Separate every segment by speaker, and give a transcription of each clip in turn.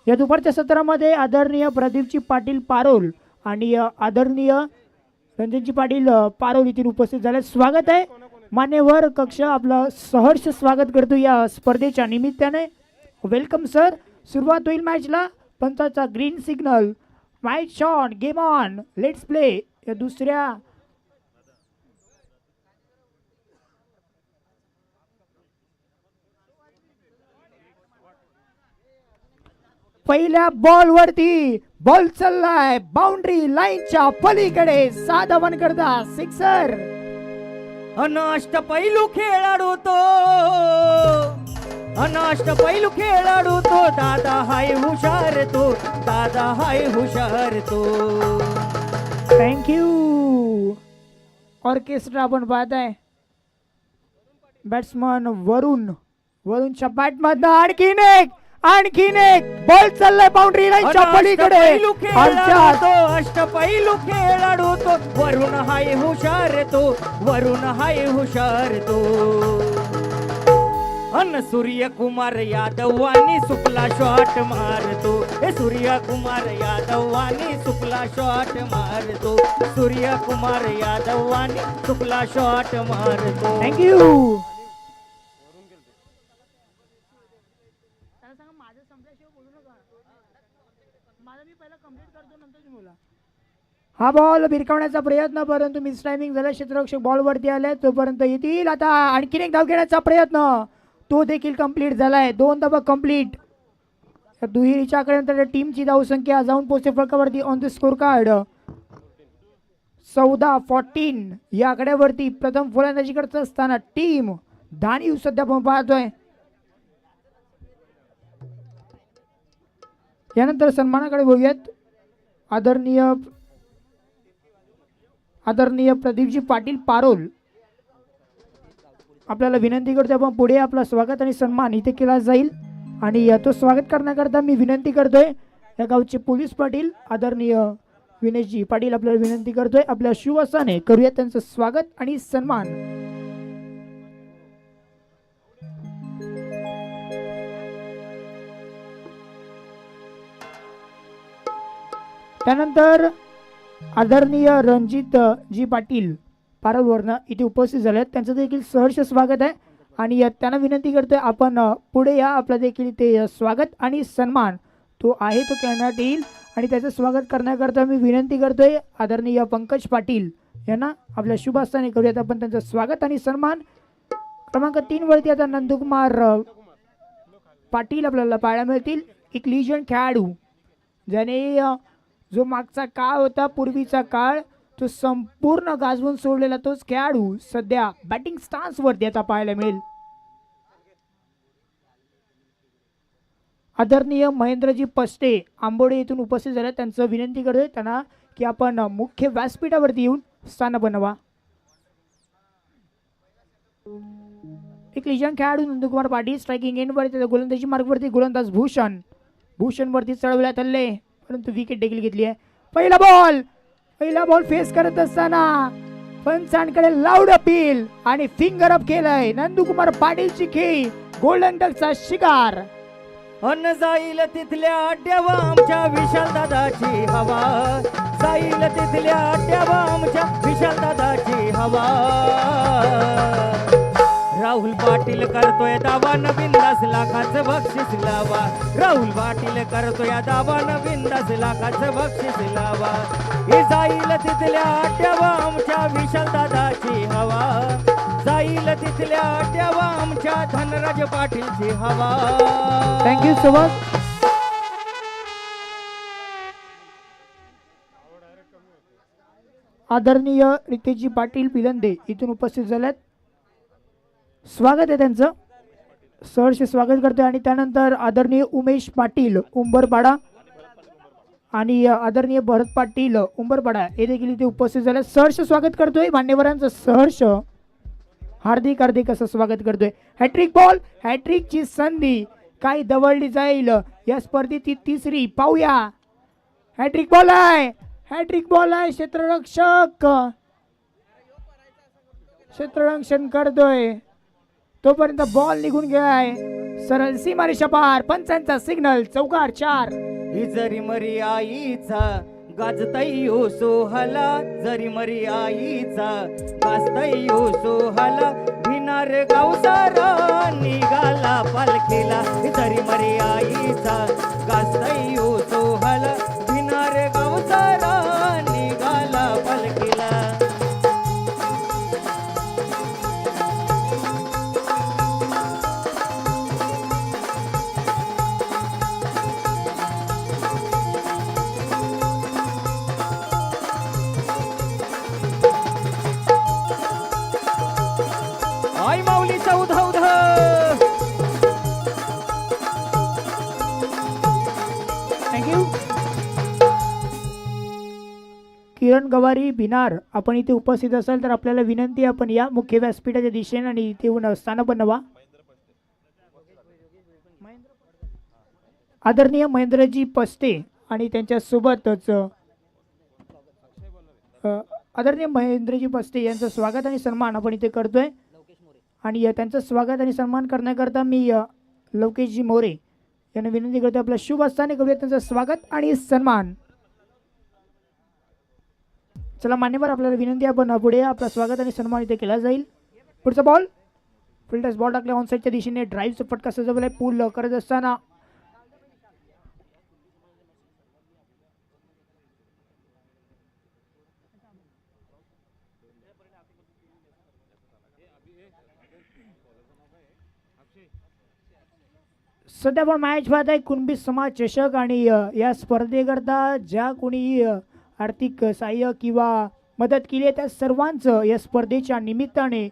Speaker 1: या दुपारच्या सत्रामध्ये आदरणीय प्रदीपजी पाटील पारोल आणि आदरणीय रणजितजी पाटील पारोल इथे उपस्थित झाले. स्वागत आहे मान्यवर कक्ष आपलं सहर्ष स्वागत करतो या स्पर्धेच्या निमित्ताने. Welcome sir. सुरुवात होईल मॅचला. पंचाचा green signal. Match on, game on, let's play. या दुसऱ्या पहिल्या बॉल वरती बॉल चाललाय बाउंड्री लाईनच्या पलीकडे. 6 धावन करता सिक्सर.
Speaker 2: अष्टपैलू खेळाडू तो, अष्टपैलू खेळाडू तो, दादा हाय हुशार तो, दादा हाय हुशार तो.
Speaker 1: थँक्यू. ऑर्केस्ट्रा आपण पाहताय. बॅट्समन वरुणच्या बॅटमधनं आणखीन एक बॉल चाललाय बाउंड्री लाईनच्या पलीकडे.
Speaker 2: अष्टपैलू खेळाडू तो, वरुण हाय हुशार तो, वरुण हाय हुशार तो. सूर्यकुमार यादव आणि सुपला शॉट मारतो. सूर्यकुमार यादव आणि सुपला शॉट मारतो. सूर्यकुमार यादव आणि सुपला शॉट मारतो.
Speaker 1: थँक्यू. हा बॉल भिरकावण्याचा प्रयत्न, परंतु मिस टायमिंग झाला. क्षेत्ररक्षक बॉल वरती आले तोपर्यंत येतील. आता आणखीन एक धाव घेण्याचा प्रयत्न, तो देखील कंप्लीट झालाय. 2 धावा कंप्लीट. दुहेरीच्या आकड्यानंतर टीमची धावसंख्या जाऊन पोहोचते फलकावरती ऑन द स्कोर कार्ड 14-14 या आकड्यावरती. प्रथम फलंदाजी करत असताना टीम धानीव सध्या आपण पाहतोय. यानंतर सन्मानाकडे बघूयात. आदरणीय प्रदीपजी पाटील पारोल आपल्याला विनंती करतो, आपण पुढे आपला स्वागत आणि सन्मान इथे केला जाईल. आणि तो स्वागत करण्याकरता मी विनंती करतोय या गावचे पोलीस पाटील आदरणीय विनेशजी पाटील आपल्याला विनंती करतोय, आपल्या शिवसाने करूया त्यांचं स्वागत आणि सन्मान. त्यानंतर आदरणीय रणजित जी पाटील पारोलवरनं इथे उपस्थित झाले आहेत, त्यांचं देखील सहर्ष स्वागत आहे. आणि त्यांना विनंती करतोय आपण पुढे या, आपलं देखील ते स्वागत आणि सन्मान तो आहे तो करण्यात येईल. आणि त्याचं स्वागत करण्याकरता मी विनंती करतोय आदरणीय पंकज पाटील यांना आपल्या शुभ हस्ताने करूयात आपण त्यांचं स्वागत आणि सन्मान. क्रमांक 3 वरती आता नंदकुमार पाटील आपल्याला पाहायला मिळतील. एक लिजंड खेळाडू ज्याने जो मागचा काळ होता, पूर्वीचा काळ, तो संपूर्ण गाजवून सोडलेला तोच खेळाडू सध्या बॅटिंग स्टान्स वरती आता पाहायला मिळेल. आदरणीय महेंद्रजी पस्टे आंबोडे येथून उपस्थित झाले. त्यांचं विनंती करतोय त्यांना की आपण मुख्य व्यासपीठावरती येऊन स्थान बनवा. एक लिजंड खेळाडू नंदकुमार पाटील स्ट्रायकिंग एंड वरती, गोलंदाजी मार्गवरती गोलंदाज भूषण वरती चढवण्यात आले, परंतु विकेट देखील घेतली आहे. पहिला बॉल फेस करत असताना पंचांकडे लाऊड अपील आणि फिंगर अप केलंय. नंदकुमार पाटीलची खेळी गोल्डन डकचा शिकार.
Speaker 2: जाईल तिथल्या अड्ड्यावर आमच्या विशाल दादाची हवा, जाईल तिथल्या अड्ड्यावर आमच्या विशाल दादाची हवा. राहुल पाटील करतोय दावा, बिंदास लाखाचं बक्षीस लावा. राहुल पाटील करतोय दावा, बिंदास लाखाचं बक्षीस लावा. हे जाईल तिथल्या अड्ड्यावर आमच्या विशाल दादाची हवा, जाईल तिथल्या अड्ड्यावर आमच्या धनराज पाटीलची हवा.
Speaker 1: Thank you so much. आदरणीय रितेशजी पाटील पिलंदे इथून उपस्थित झाल्यात. स्वागत आहे त्यांचं, सहर्ष स्वागत करतोय. आणि त्यानंतर आदरणीय उमेश पाटील उंबरपाडा आणि आदरणीय भरत पाटील उंबरपाडा हे देखील इथे उपस्थित झाले. सहर्ष स्वागत करतोय मान्यवरांचं, सहर्ष हार्दिक असं स्वागत करतोय. हॅट्रिकची संधी काही दवडली जाईल या स्पर्धेची तिसरी. पाहूया. हॅट्रिक बॉल आहे क्षेत्ररक्षण करतोय. तोपर्यंत बॉल निघून गेलाय सरळ सीमारेषा पार. पंचांचा सिग्नल. चौकार 4.
Speaker 2: ही जरी मरी आईचा गाजतयो सोहला, जरी मरी आईचा गाजतयो सोहला, भिनार गावसारा निघाला पालखीला. ही जरी मरी आईचा गाजतयो सोहला, भिनार गावसारा निघाला पालखीला. आई माऊलीचा उधौध.
Speaker 1: थँक्यू. किरण गवारी भिनार आपण इथे उपस्थित असाल तर आपल्याला विनंती आहे, आपण या मुख्य व्यासपीठाच्या दिशेने आणि इथे येऊन स्थान बनवा. आदरणीय महेंद्रजी पस्ते आणि त्यांच्या सोबतच आदरणीय महेंद्रजी पस्ते यांचं स्वागत आणि सन्मान आपण इथे करतोय. आणि त्यांचं स्वागत आणि सन्मान करण्याकरता मी लवकेशजी मोरे यांना विनंती करतो, आपल्या शुभ हस्ताने करूया त्यांचं स्वागत आणि सन्मान. चला मान्यवर, आपल्याला विनंती आहे, आपण पुढे आपला स्वागत आणि सन्मान इथे केला जाईल. पुढचा बॉल फिल्डर्स बॉल टाकला ऑनसाईडच्या दिशेने. ड्राईव्हचा फटका सजवलाय पूल करत असताना. सध्या आपण मॅच पाहत आहे कुणबी समाज चषक आणि या स्पर्धेकरता ज्या कोणी आर्थिक सहाय्य किंवा मदत केली आहे त्या सर्वांचं या स्पर्धेच्या निमित्ताने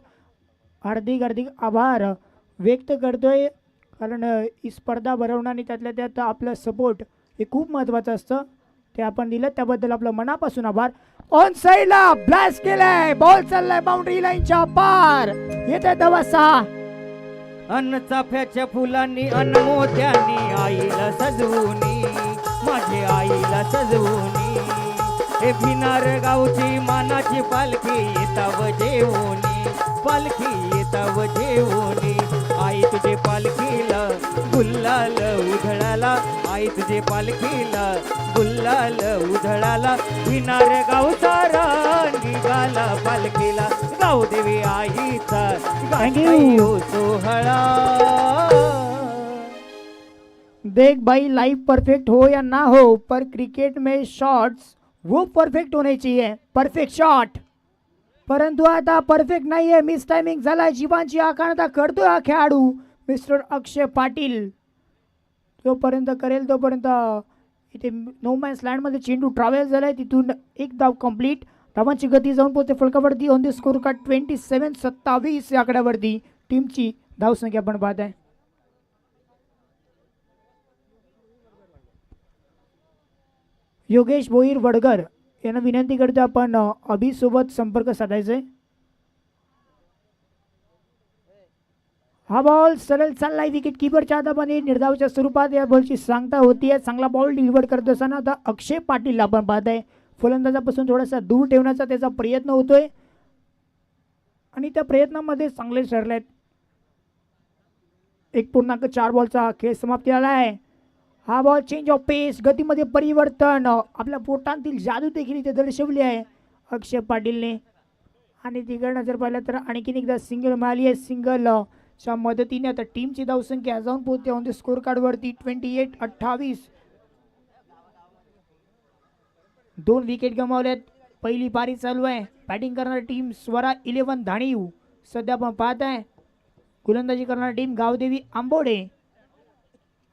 Speaker 1: हार्दिक हार्दिक आभार व्यक्त करतोय. कारण ही स्पर्धा भरवणं आणि त्यातल्या त्यात आपलं सपोर्ट हे खूप महत्त्वाचं असतं, ते आपण दिलं त्याबद्दल आपलं मनापासून आभार. ऑन साईडला ब्लास्ट केलाय, बॉल चाललाय बाउंड्री लाईनच्या पार. येते धावा 6.
Speaker 2: अन्न चाफ्याच्या फुलांनी अन्न मोत्यांनी आईला सजवूनी, माझी आईला सजवूनी. हे भिनार गावची मानाची पालखी येताव जेवोनी, पालखी येताव जेवोनी. आई तुझे पालखीला गुल्लाल उधळाला, आई तुझे पालखीला गुल्लाल उधळाला. भिनार गावचा निघाला पालखीला, गावदेवी आईचा गायो सोहळा.
Speaker 1: देख भाई, लाइफ परफेक्ट हो या ना हो, पर क्रिकेट में शॉट्स वो परफेक्ट होने चाहिए. परफेक्ट शॉट, परंतु आता परफेक्ट नाही आहे. मिस टायमिंग झालाय. जीवांची आकांक्षा करतोय हा खेळाडू मिस्टर अक्षय पाटील. जोपर्यंत करेल तोपर्यंत इथे नो मॅन्स लँडमध्ये चेंडू ट्रॅव्हल झालाय, तिथून एक धाव कंप्लीट. धावांची गती जाऊन पोहोचते फलकावरती. ऑन द स्कोर कार्ड 27-27 या आकड्यावरती टीमची धावसंख्या आपण पाहत आहे. योगेश भोईर वडगर यांना विनंती करतो, आपण अभिसोबत संपर्क साधायचा आहे. हा बॉल सरळ चाललाय विकेट किपरच्या हातामध्ये. निर्धावाच्या स्वरूपात या बॉलची सांगता होती. चांगला बॉल डिलिव्हर करत असताना आता अक्षय पाटील आपण पाहत आहे फलंदाजापासून थोडासा दूर ठेवण्याचा त्याचा प्रयत्न होतोय आणि त्या प्रयत्नामध्ये चांगले ठरलेत. 1.4 बॉलचा खेळ समाप्ती आला आहे. हा बॉल चेंज ऑफ पेस, गतीमध्ये परिवर्तन, आपल्या पोटांतील जादू देखील इथे दर्शवली आहे अक्षय पाटीलने. आणि तिकडनं जर पाहिलं तर आणखीन एकदा सिंगल मिळाली आहे. सिंगलच्या मदतीने आता टीमची धावसंख्या जाऊन पोहोचते ऑन द स्कोर कार्डवरती 28-28. 2 विकेट गमावल्यात. पहिली पारी चालू आहे. बॅटिंग करणारी टीम स्वरा 11 धाणीव सध्या आपण पाहत आहे. गोलंदाजी करणारी टीम गावदेवी आंबोडे.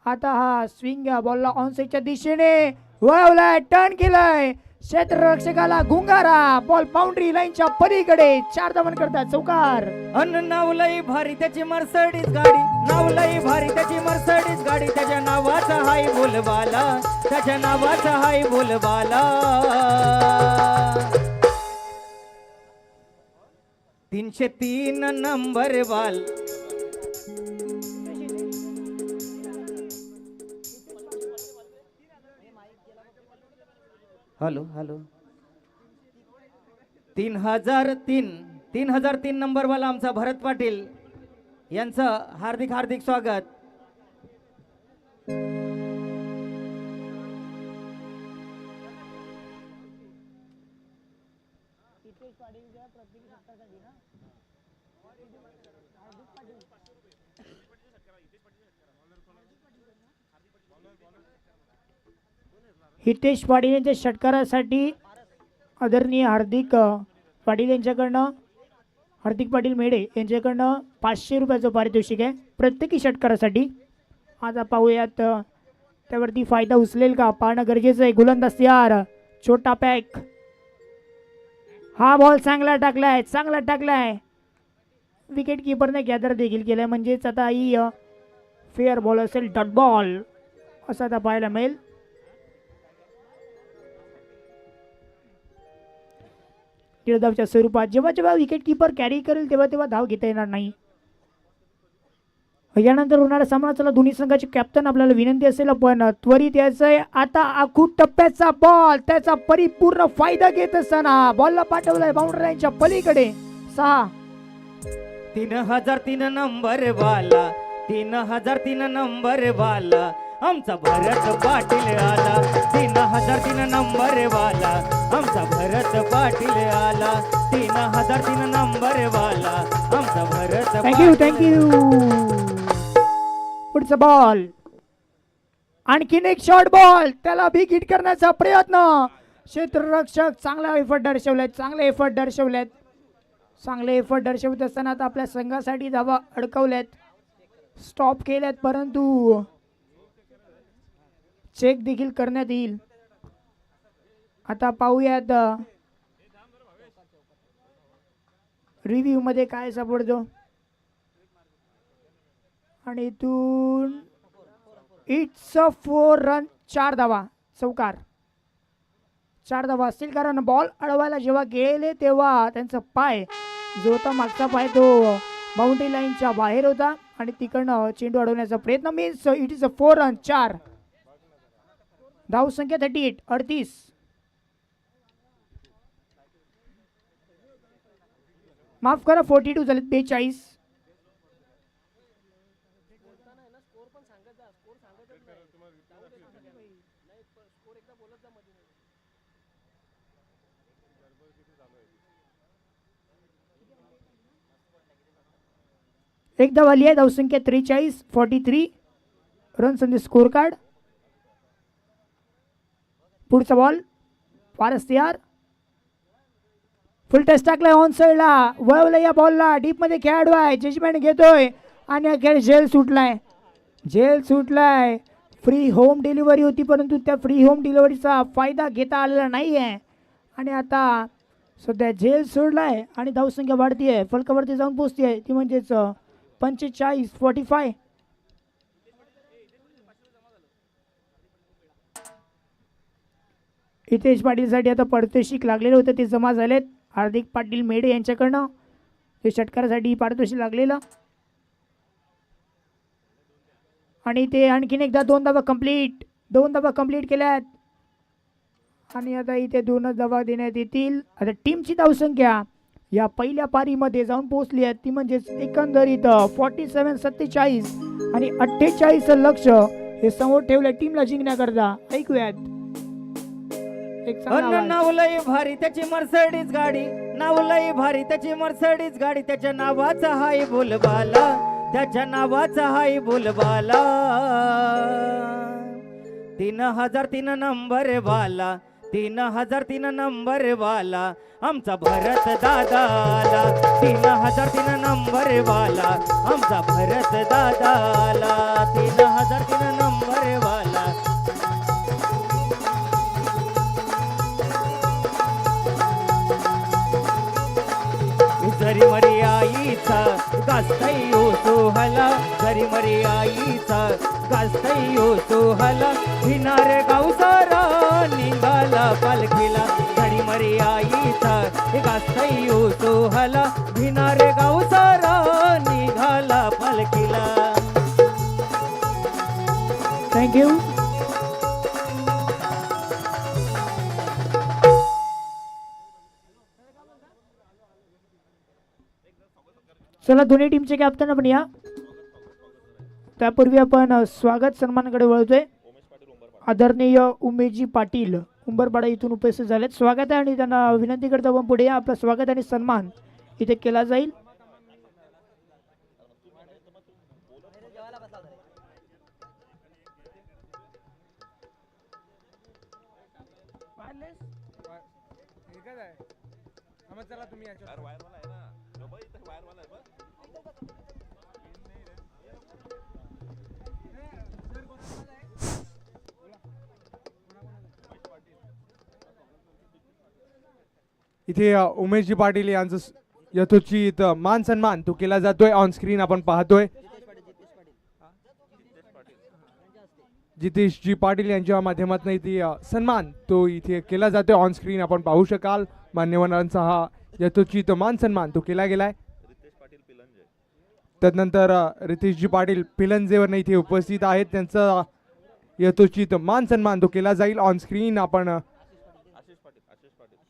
Speaker 1: आता हा स्विंग बॉलला ऑन साईडच्या दिशेने वळवलाय, टर्न केलाय, क्षेत्ररक्षकाला गुंगारा. बॉल बाउंड्री लाईनच्या पलीकडे. 4 धावन करतात. चौकार.
Speaker 2: अन्न नावलई भारी त्याची मर्सडीज गाडी, नावलई भारी त्याची मर्सडीज गाडी. त्याच्या नावाचा हाय बोलबाला, त्याच्या नावाचा हाय बोलबाला. 303 नंबर बाल. हॅलो हॅलो 3003 नंबर वाला आमचा भरत पाटील. यांचं हार्दिक हार्दिक स्वागत.
Speaker 1: हितेश पाटील यांच्या षटकारासाठी आदरणीय हार्दिक पाटील यांच्याकडनं हार्दिक पाटील मेढे यांच्याकडनं 500 रुपयाचं पारितोषिक आहे प्रत्येकी षटकारासाठी. आता पाहूयात त्यावरती फायदा उचलेल का पाहणं गरजेचं आहे. गोलंदाज तयार, छोटा पॅक, हा बॉल चांगला टाकलाय. विकेट किपरने गॅदर देखील केलाय, म्हणजेच आता ही फेअर बॉल असेल, डॉट बॉल असं आता पाहायला मिळेल. धावच्या स्वरूपात जेव्हा विकेट किपर कॅरी करेल तेव्हा धाव घेता येणार नाही. यानंतर होणारा सामना चला दोन्ही संघाचे कॅप्टन आपल्याला विनंती असेल पण त्वरित यायचंय. आता आखूड टप्प्याचा बॉल, त्याचा परिपूर्ण फायदा घेत असताना बॉलला पाठवलाय बाउंड्री लाईनच्या पलीकडे. 6
Speaker 2: 3003 नंबर वाला, 3003 नंबर वाला आमचा भरत पाटील आला. 3003 नंबर वाला आमचा भरत पाटील आला. 3003 नंबर वाला आमचा भरत.
Speaker 1: थँक्यू. पुढचा बॉल, आणखीन एक शॉर्ट बॉल, त्याला बिग हिट करण्याचा प्रयत्न. क्षेत्ररक्षक चांगला एफर्ट दर्शवत असताना आता आपल्या संघासाठी धावा अडकवल्यात, स्टॉप केल्यात, परंतु चेक देखील करण्यात येईल. आता पाहूयात रिव्ह्यू मध्ये काय सापडतो. आणि इथून इट्स अ 4 रन, 4 धावा, चौकार. 4 धावा असतील कारण बॉल अडवायला जेव्हा गेले तेव्हा त्यांचा पाय जो होता मागचा पाय तो बाउंड्री लाईनच्या बाहेर होता आणि तिकडनं चेंडू अडवण्याचा प्रयत्न. Means it is a 4 run, 4. धाव संख्या 38. माफ करा 42 झाले, 42. एक धाव आली आहे. धावसंख्या 43, 43 runs on the score card. पुढचा बॉल, फारच तयार, फुल टच टाकलाय ऑन साइडला, वळवलं या बॉलला, डीप मध्ये खेळाडू आहे, जजमेंट घेतोय आणि अखेर झेल सुटलाय. फ्री होम डिलिव्हरी होती परंतु त्या फ्री होम डिलिव्हरीचा फायदा घेता आलेला नाहीये आणि आता सध्या झेल सोडलाय आणि धावसंख्या वाढतीये, फलकावरती जाऊन पोहोचतीये, ती म्हणजेच 45, 45. हितेश पाटीलसाठी आता पारितोषिक लागलेलं होतं ते जमा झालेत. हार्दिक पाटील मेढे यांच्याकडनं ते षटकारासाठी पारितोषिक लागलेलं आणि ते आणखीन एकदा 2 धावा कंप्लीट केल्यात आणि आता इथे 2 धावा देण्यात येतील. आता टीमची धावसंख्या या पहिल्या पारीमध्ये जाऊन पोहोचली आहे, ती म्हणजेच एकंदरीत 47, 47 आणि 48 लक्ष हे समोर ठेवलं टीमला जिंकण्याकरता. ऐकूयात
Speaker 2: नावलई भारी त्याची मर्सडीज गाडी, नावलई भारी त्याची मर्सडीज गाडी, त्याच्या नावाचा हाय बोलबाला, त्याच्या नावाचा हाय बोलबाला. 3003 नंबर वाला, 3003 नंबर वाला आमचा भरत दादा आला. 3003 नंबर वाला आमचा भरत दादा आला. 3003 नंबर वाला. जरी मरी आईचा गास्तयो सोहला, जरी मरी आईचा गास्तयो सोहला, भिनार गावसारा निघाला पालखीला. जरी मरी आईचा गास्तयो सोहला, भिनार गावसारा निघाला पालखीला.
Speaker 1: थँक्यू. चला दोन्ही टीमचे कॅप्टन आपण या. त्यापूर्वी आपण स्वागत सन्मानाकडे वळतोय. आदरणीय उमेशजी पाटील उंबरपाडा इथून उपस्थित झालेत. स्वागत आहे आणि त्यांना विनंती करतो आपण पुढे या. आपलं स्वागत आणि सन्मान इथे केला जाईल.
Speaker 3: इथे उमेशजी पाटील यांचं यथोचित मान सन्मान तो केला जातोय. ऑन स्क्रीन आपण पाहतोय जितेशजी पाटील यांच्या माध्यमातून इथे सन्मान तो इथे केला जातोय. ऑन स्क्रीन आपण पाहू शकाल. मान्यवरांचा हा यथोचित मान सन्मान तो केला गेलाय. त्यानंतर रितेशजी पाटील पिलंजेवर इथे उपस्थित आहेत. त्यांचा यथोचित मान सन्मान तो केला जाईल. ऑन स्क्रीन आपण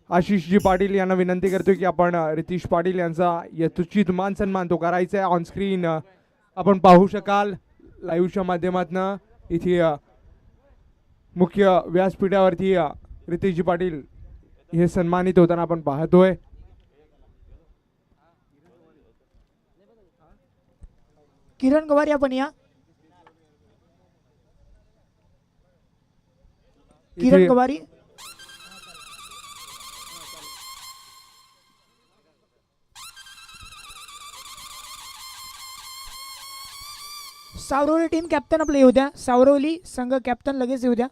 Speaker 3: आशिषजी पाटील यांना विनंती करतोय की आपण रितेश पाटील यांचा यथोचित मान सन्मान तो करायचा आहे. ऑन स्क्रीन आपण पाहू शकाल लाईव्हच्या माध्यमातून. इथे मुख्य व्यासपीठावरती रितेशजी पाटील हे सन्मानित होताना आपण पाहतोय.
Speaker 1: किरण गवारी आपण या. किरण
Speaker 3: इथे
Speaker 1: गवारी सावरवली टीम कॅप्टन आपले येऊ द्या. सावरवली संघ कॅप्टन लगेच येऊ द्या.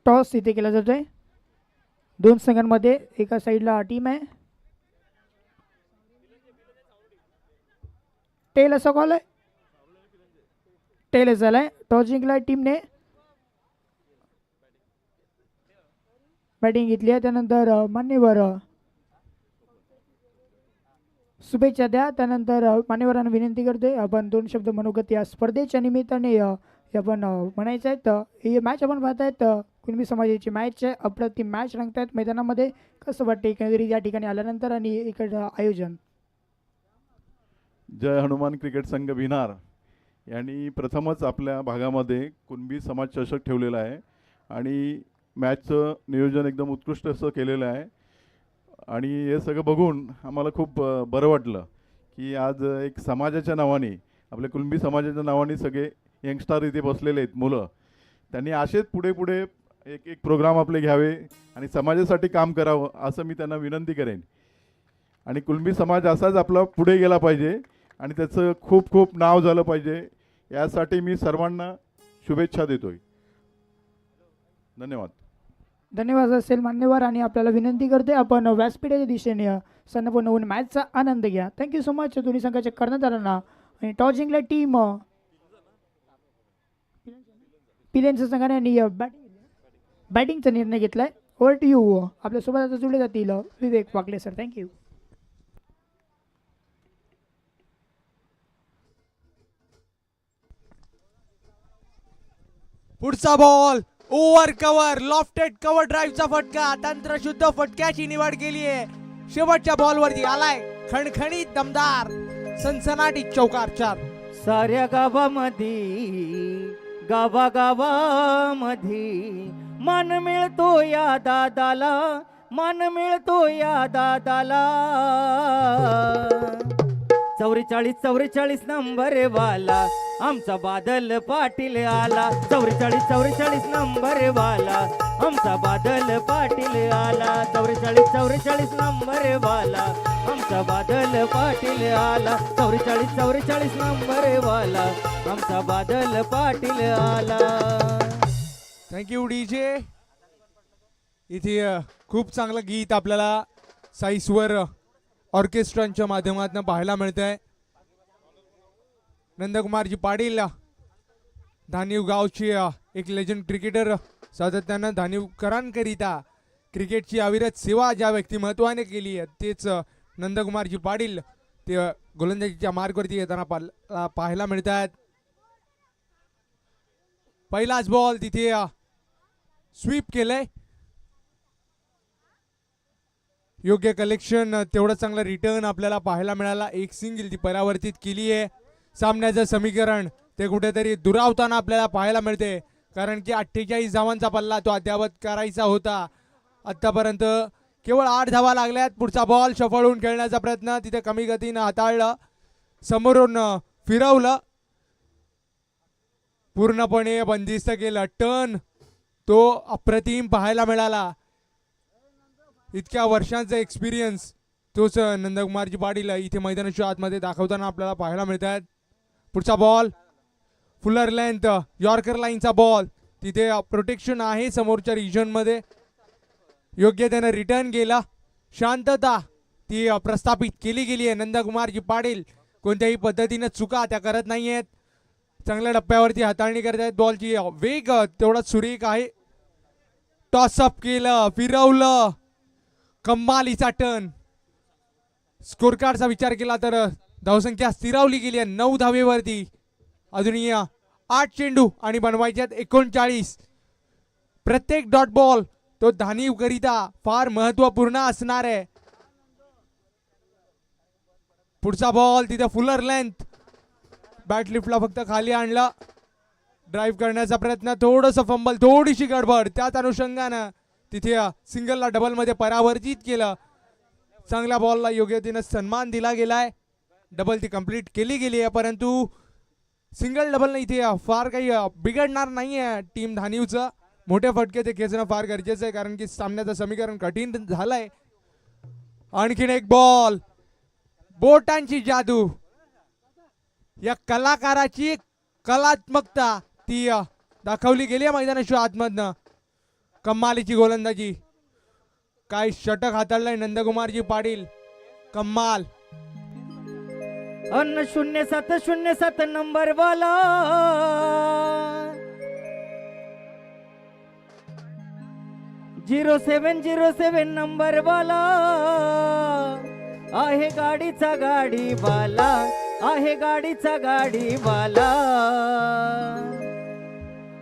Speaker 1: टॉस इथे केला जातोय. दोन संघांमध्ये एका साईडला टीम आहे. टेल असा कॉल आहे. टेल झालाय. टॉस जिंकलाय टीमने. बॅटिंग घेतली आहे. त्यानंतर मान्यवर शुभेच्छा द्या. त्यानंतर मान्यवरांना विनंती करतोय आपण दोन शब्द मनोगत या स्पर्धेच्या निमित्ताने आपण म्हणायचं आहे. तर ही मॅच आपण पाहतायत कुणबी समाजाची मॅच आहे. अप्रतिम मॅच रंगतायत मैदानामध्ये. कसं वाटतं एकंदरीत या ठिकाणी आल्यानंतर आणि इकडं आयोजन?
Speaker 4: जय हनुमान क्रिकेट संघ भिनार यांनी प्रथमच आपल्या भागामध्ये कुणबी समाज चषक ठेवलेला आहे आणि मॅचचं नियोजन एकदम उत्कृष्ट असं केलेलं आहे. आणि हे सगळं बघून आम्हाला खूप बरं वाटलं की आज एक समाजाच्या नावाने आपल्या कुणबी समाजाच्या नावाने सगळे यंगस्टार इथे बसलेले आहेत मुलं. त्यांनी असेच पुढे पुढे एक एक प्रोग्राम आपले घ्यावे आणि समाजासाठी काम करावं असं मी त्यांना विनंती करेन. आणि कुणबी समाज असाच आपला पुढे गेला पाहिजे आणि त्याचं खूप खूप नाव झालं पाहिजे. यासाठी मी सर्वांना शुभेच्छा देतोय. धन्यवाद.
Speaker 1: धन्यवाद असेल मान्यवर. आणि आपल्याला विनंती करते आपण व्यासपीठाच्या दिशेने सन्नपूर्ण होऊन मॅचचा आनंद घ्या. थँक्यू सो मच दोन्ही संघाच्या कर्णधारांना. आणि टॉस जिंकल्या टीम पिलेंच्या संघाने आणि बॅटिंगचा निर्णय घेतलाय. Over to you. आपल्यासोबत आता जुळले जातील विवेक वाकले सर. थँक्यू.
Speaker 5: पुढचा ball over cover lofted cover ड्राईव्हचा फटका. तंत्रशुद्ध फटक्याची निवड केली आहे. शेवटच्या बॉलवरती आलाय खणखणीत दमदार सनसनाटी चौकार 4.
Speaker 2: साऱ्या गावामध्ये गावागावामध्ये मान मिळतो या दादाला. मान मिळतो या दादाला. 44 44 नंबर वाला आमचा बादल पाटील आला. 44 44 नंबर वाला आमचा बादल पाटील आला. 44 44 नंबर वाला आमचा बादल पाटील आला. 44 44 नंबर वाला आमचा बादल पाटील आला.
Speaker 3: Thank you DJ. इथे खूप चांगलं गीत आपल्याला साईस्वर ऑर्केस्ट्राच्या माध्यमातून पाहायला मिळत आहे. नंदकुमारजी पाटील धानिव गावची एक लेजंड क्रिकेटर, सातत्यानं धानिवकरांकरिता क्रिकेटची अविरत सेवा ज्या व्यक्तिमत्वाने केली आहे तेच नंदकुमारजी पाटील ते गोलंदाजीच्या मार्गवरती येताना पाहायला मिळतात. पहिलाच बॉल तिथे स्वीप केलंय. योग्य कलेक्शन, तेवढं चांगलं रिटर्न आपल्याला पाहायला मिळाला. एक सिंगल ती परावर्तित केली आहे. सामन्याचं समीकरण ते कुठेतरी दुरावताना आपल्याला पाहायला मिळते, कारण की 48 धावांचा पल्ला तो अद्यावत करायचा होता. आतापर्यंत केवळ 8 धावा लागल्यात. पुढचा बॉल शफळून खेळण्याचा प्रयत्न तिथे कमी गतीनं हाताळलं, समोरून फिरवलं, पूर्णपणे बंदिस्त केलं. टर्न तो अप्रतिम पाहायला मिळाला. इतक्या वर्षांचा एक्सपिरियन्स तोच नंदकुमारजी पाटील इथे मैदानाच्या आतमध्ये दाखवताना आपल्याला पाहायला मिळतात. पुढचा बॉल फुलर लेंथ यॉर्कर लाईनचा बॉल, तिथे प्रोटेक्शन आहे समोरच्या रिजनमध्ये. योग्य त्यानं रिटर्न गेला. शांतता ती प्रस्थापित केली गेली आहे. नंदकुमारजी पाटील कोणत्याही पद्धतीने चुका त्या करत नाही आहेत. चांगल्या टप्प्यावरती हाताळणी करत आहेत. बॉलची वेग तेवढाच सुरेख आहे. टॉसअप केलं, फिरवलं, कमालीचा टर्न. स्कोर कार्डचा विचार केला तर धावसंख्या स्थिरावली गेली आहे 9 धावेवरती. अजूनही 8 चेंडू आणि बनवायच्यात 39. प्रत्येक डॉट बॉल तो धानिवकरिता फार महत्वपूर्ण असणार आहे. पुढचा बॉल तिथे फुलर लेंथ, बॅट लिफ्टला फक्त खाली आणला. ड्राईव्ह करण्याचा प्रयत्न, थोडंसं फंबल, थोडीशी गडबड. त्याच अनुषंगानं तिथे सिंगलला डबलमध्ये परावर्तित केलं. चांगल्या बॉलला योग्यतेनं सन्मान दिला गेलाय. डबल ती कंप्लीट केली गेली आहे, परंतु सिंगल डबल इथे फार काही बिघडणार नाही आहे टीम धानिवचं. मोठे फटके ते खेचणं फार गरजेचं आहे, कारण की सामन्याचं समीकरण कठीण झालंय. आणखीन एक बॉल, बोटांची जादू, या कलाकाराची कलात्मकता ती दाखवली गेली आहे मैदानाच्या आतमधनं. कमालीची गोलंदाजी, काय षटक हाताळलंय नंदकुमारजी पाटील, कमाल.
Speaker 2: अन्न 0707 नंबर वाला 0707 नंबर वाला आहे गाडीचा गाडी वाला, आहे गाडीचा गाडी वाला,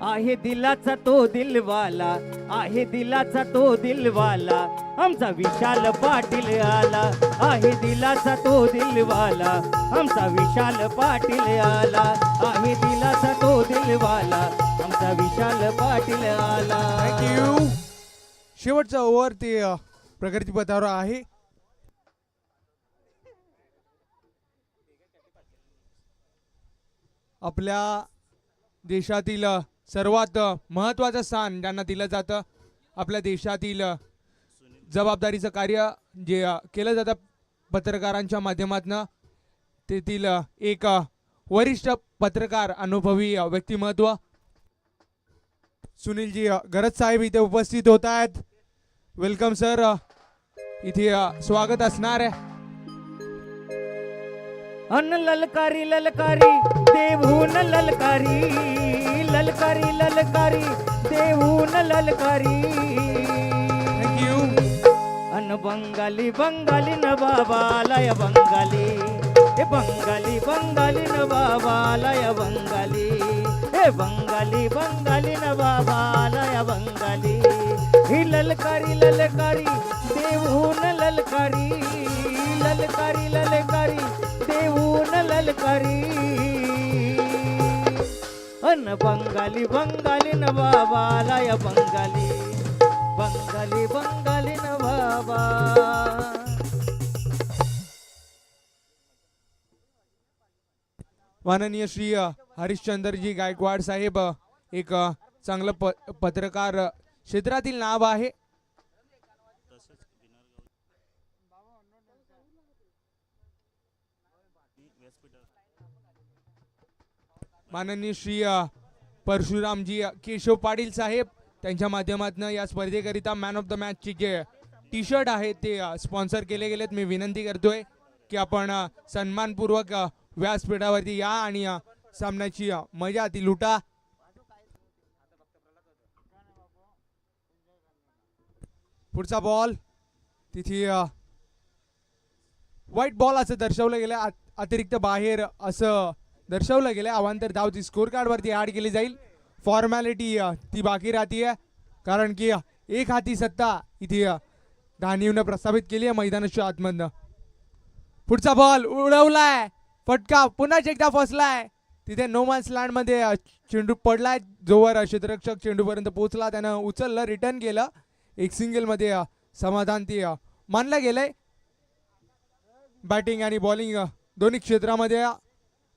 Speaker 2: आहे दिलाचा तो दिलवाला, आहे दिलाचा तो दिलवाला, आमचा विशाल पाटील आला. आहे दिलाचा तो दिलवाला, आमचा विशाल पाटील आला. आहे दिलाचा तो दिलवाला, आमचा विशाल पाटील आला.
Speaker 3: थँक्यू. शेवटचा ओव्हर ते प्रगतीपथावर आहे. आपल्या देशातील सर्वात महत्त्वाचं स्थान ज्यांना दिलं जातं, आपल्या देशातील जबाबदारीचं कार्य जे केलं जातं पत्रकारांच्या माध्यमातून, तेथील एक वरिष्ठ पत्रकार, अनुभवी व्यक्तिमत्व सुनीलजी गरज साहेब इथे उपस्थित होत आहेत. Welcome sir. इथे स्वागत असणार आहे.
Speaker 2: अन्न ललकारी ललकारी देवून ललकारी, ललकारी ललकारी देवून ललकारी.
Speaker 3: थँक्यू.
Speaker 2: अन्न बंगाली बंगाली न बाबालय बंगाली, हे बंगाली बंगाली न बाबालय बंगाली, हे बंगाली बंगाली न बाबालय बंगाली. ही ललकारी ललकारी देवून ललकारी, ललकारी ललकारी देवून ललकारी. अन बंगाली बंगाली न बाबालय बंगाली, बंगाली बंगाली न बाबा.
Speaker 3: माननीय श्री हरिश्चंद्रजी गायकवाड साहेब एक चांगलं पत्रकार क्षेत्रातील नाव आहे. माननीय श्री परशुरामजी केशव पाटील साहेब त्यांच्या माध्यमातून या स्पर्धेकरिता मॅन ऑफ द मॅचचे जे टी शर्ट आहे ते स्पॉन्सर केले गेलेत. मी विनंती करतोय की आपण सन्मानपूर्वक व्यासपीठावरती या आणि सामन्याची मजा ती लुटा. पुढचा बॉल तिथे व्हाईट बॉल असं दर्शवलं गेलं, अतिरिक्त बाहेर असं दर्शवलं गेलं. अवांतर धाव ती स्कोर कार्ड वरती ऍड केली जाईल. फॉर्मॅलिटी ती बाकी राहतीये कारण की एक हाती सत्ता इथे धानीवनं प्रस्थापित केली आहे मैदानाच्या आतमधनं. पुढचा बॉल उडवलाय, फटका पुन्हा एकदा फसलाय. तिथे नो मॅन्स लँड मध्ये चेंडू पडलाय. जोवर क्षेत्ररक्षक चेंडूपर्यंत पोहोचला त्यानं उचललं, रिटर्न केलं. एक सिंगल मध्ये समाधान ते मानलं गेलंय. बॅटिंग आणि बॉलिंग दोन्ही क्षेत्रामध्ये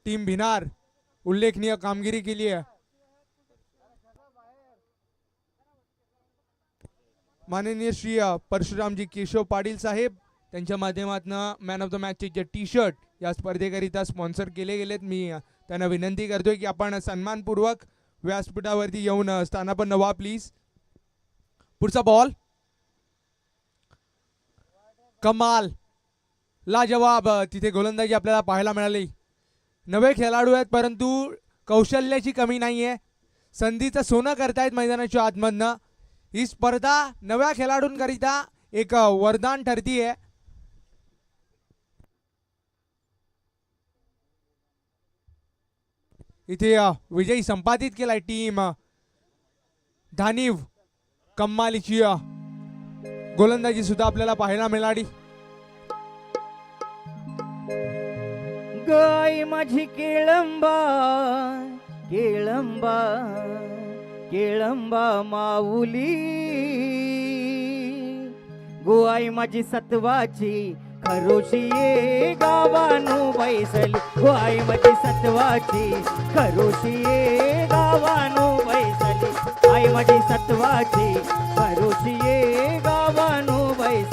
Speaker 3: टीम भिनार उल्लेखनीय कामगिरी केली आहे. माननीय श्री परशुरामजी केशव पाटील साहेब त्यांच्या माध्यमातून मॅन ऑफ द मॅचचे जे टी शर्ट या स्पर्धेकरिता स्पॉन्सर केले गेलेत. मी त्यांना विनंती करतोय की आपण सन्मानपूर्वक व्यासपीठावरती येऊन स्थानापन्न व्हा प्लीज. पुढचा बॉल कमाल लाजवाब तिथे गोलंदाजी आपल्याला पाहायला मिळाली. नवे खेळाडू आहेत परंतु कौशल्याची कमी नाहीये. संधीचं सोनं करतायत मैदानाच्या आतमधनं. ही स्पर्धा नव्या खेळाडूंकरिता एक वरदान ठरतीये. इथे विजयी संपादित केलाय टीम धानीव. कम्मालीची गोलंदाजी सुद्धा आपल्याला पाहायला मिळाली.
Speaker 2: गाय माझी केळंबा केळंबा केळंबा माऊली, गोआई माझी सत्वाची खरोशी ये गावानो बैसली. गोआई माझी सत्वाची खरोशी ये गावानो बैसली. आई माझी सत्वाची